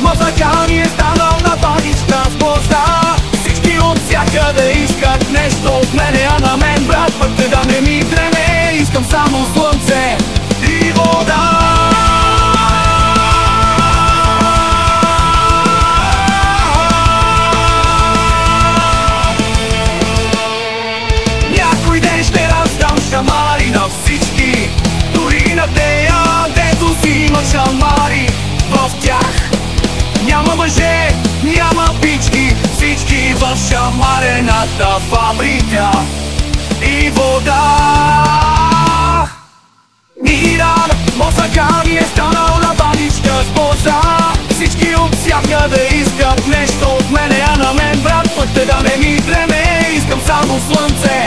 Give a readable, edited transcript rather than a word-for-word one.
Мозъка ми е станал на панична площа. Всички от всякъде искат нещо от мене, а на мен, брат, пък да не ми дреме. Искам само слънце и вода. Някой ден ще раздам шамари на всички, дори на тея, дето си има шамари. В тях няма мъже, няма пички, всички в шамарената фабрика и вода. Миран, мозъка ми е станал на баничка с боза. Всички от всякъде искат нещо от мене, а на мен, брат, пък да не ми дреме. Искам само слънце